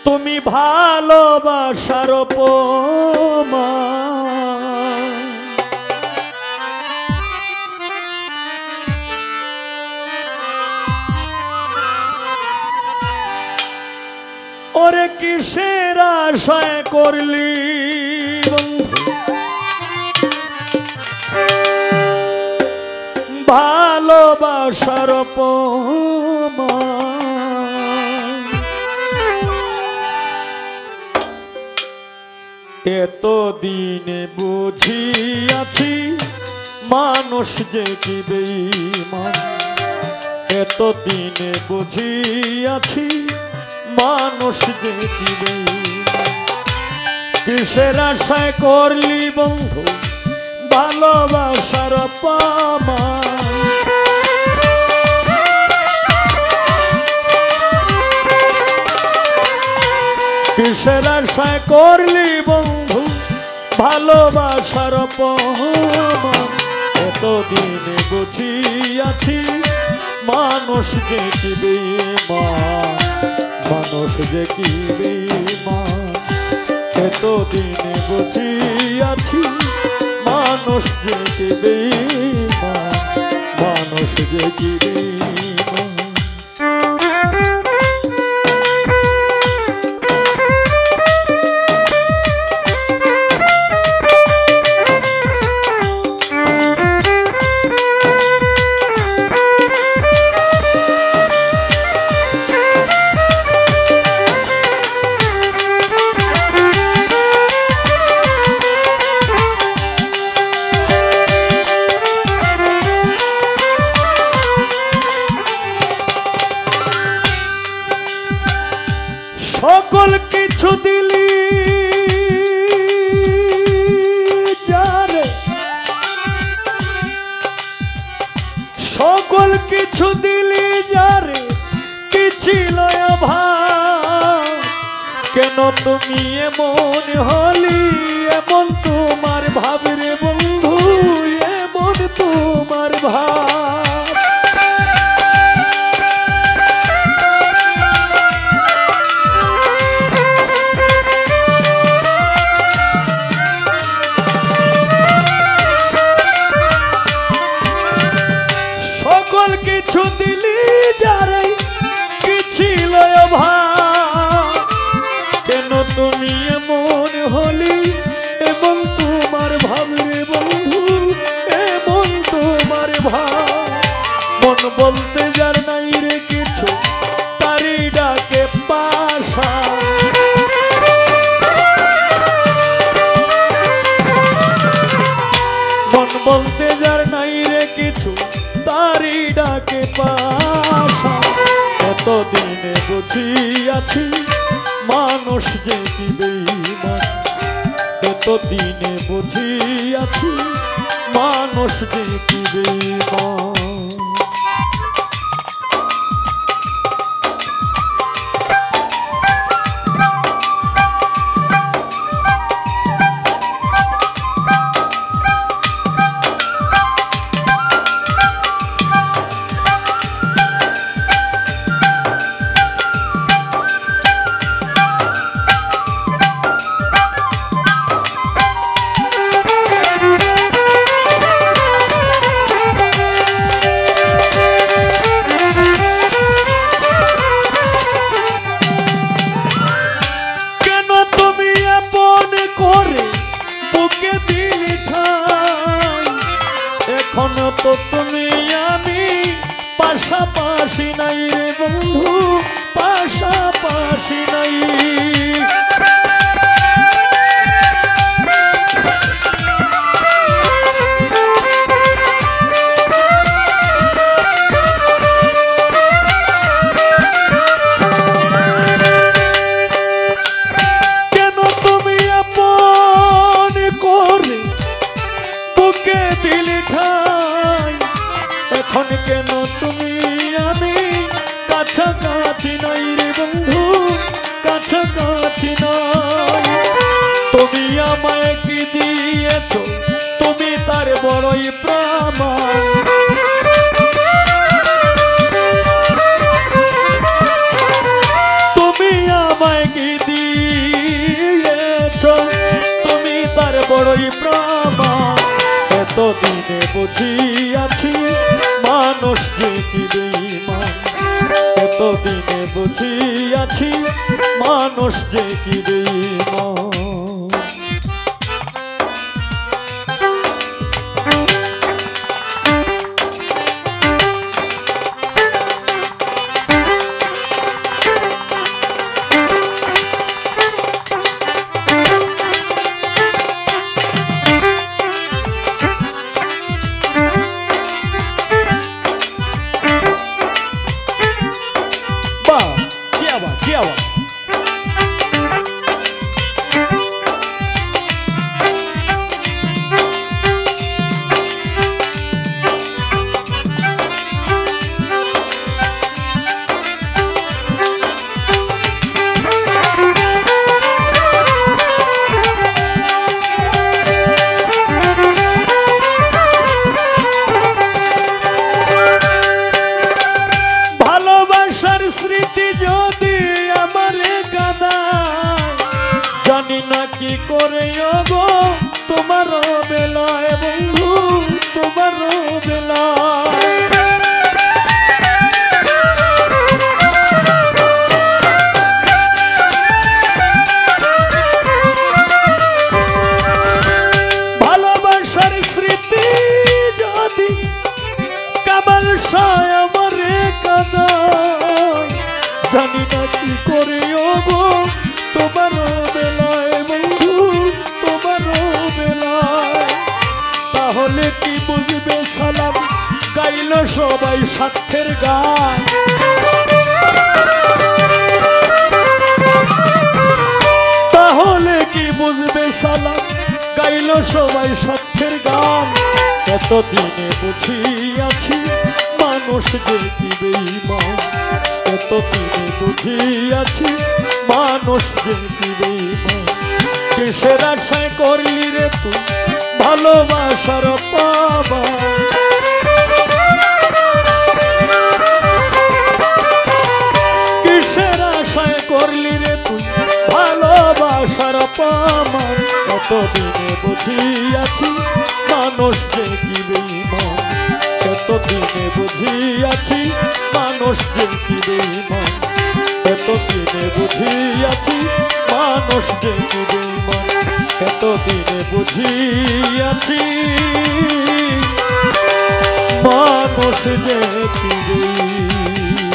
তুমি ভালোবাসার প্রমাণ। ওরে কিসের আশায় করলি ভালোবাসার প্রমাণ। এত দিনে বুঝিয়াছি মানুষ যে কি বেঈমান। এত দিনে বুঝিয়াছি মানুষ যে কি বেঈমান। কিসের আশায় করলি বন্ধু ভালোবাসার প্রমাণ। কিসের আশায় করলি বন্ধু ভালোবাসার প্রমাণ। এতদিনে বুঝিয়াছি মানুষ যে কি বেঈমান। মানুষ যে কি বেঈমান। এতদিনে বুঝিয়াছি মানুষ যে কি বেঈমান। মানুষ যে কি বেঈমান। সকল কিছু দিলি যারে, সকল কিছু দিলি যারে কি ছিল অভাব। কেন তুমি এমন হলি এমন তোমার ভাব রে বন্ধু এমন তোমার ভাব। সকল কিছু দিলি যারে কি ছিল অভাব। কেন তুমি এমন হলি এমন তোমার ভাব রে বন্ধু এমন তোমার ভাব। মন বলতে যার নাই রে কিছু তারি ডাকে পাশা। মন বলতে যার নাই রে কিছু তারি ডাকে পাশা। এতদিনে বুঝিয়াছি মানুষ যে কি বেঈমান। এতদিনে বুঝিয়াছি মানুষ যে কি বেঈমান। এখনো তো তুমি আমি পাশাপাশি নাই রে বন্ধু পাশাপাশি নাই। কেন তুমি আপন করে বুকে দিলি ঠাই। এখন কেন তুমি আমি কাছাকাছি নাই রে বন্ধু কাছাকাছি নাই। তুমি আমায় কি দিয়েছ তুমি তার বড়ই প্রমাণ। তুমি আমায় কি বুঝিয়াছি মানুষ যে কি বেঈমান এতদিনে বুঝিয়াছি মানুষ যে কি বেঈমান কি করে গো তোমার বেলায় বন্ধু তোমার বেলায় ভালোবাসার স্মৃতি যদি কামাল সায় আমারে কাঁদায় জানি না কি করে গো তোমার বেলায় বন্ধু তোমার বেলায় তাহলে কি বুঝবে সালাম গাইল সবাই স্বার্থের গান তাহলে কি বুঝবে সালাম গাইল সবাই স্বার্থের গান এতদিনে বুঝিয়াছি মানুষ যে কি বেঈমান এতদিনে বুঝিয়াছি মানুষ যে কি বেঈমান কিসের আশায় করলি রে তুই ভালোবাসার পাবা কিসের আশায় করলি রে তুই ভালোবাসার পাবা এতদিনে বুঝিয়াছি মানুষ যে কি বেঈমান এতদিনে বুঝিয়াছি মানুষ যে কি বেঈমান এতদিনে বুঝিয়াছি মানুষ যে কি বেঈমান এতদিনে বুঝিয়াছি মানুষ যে কি বেঈমান।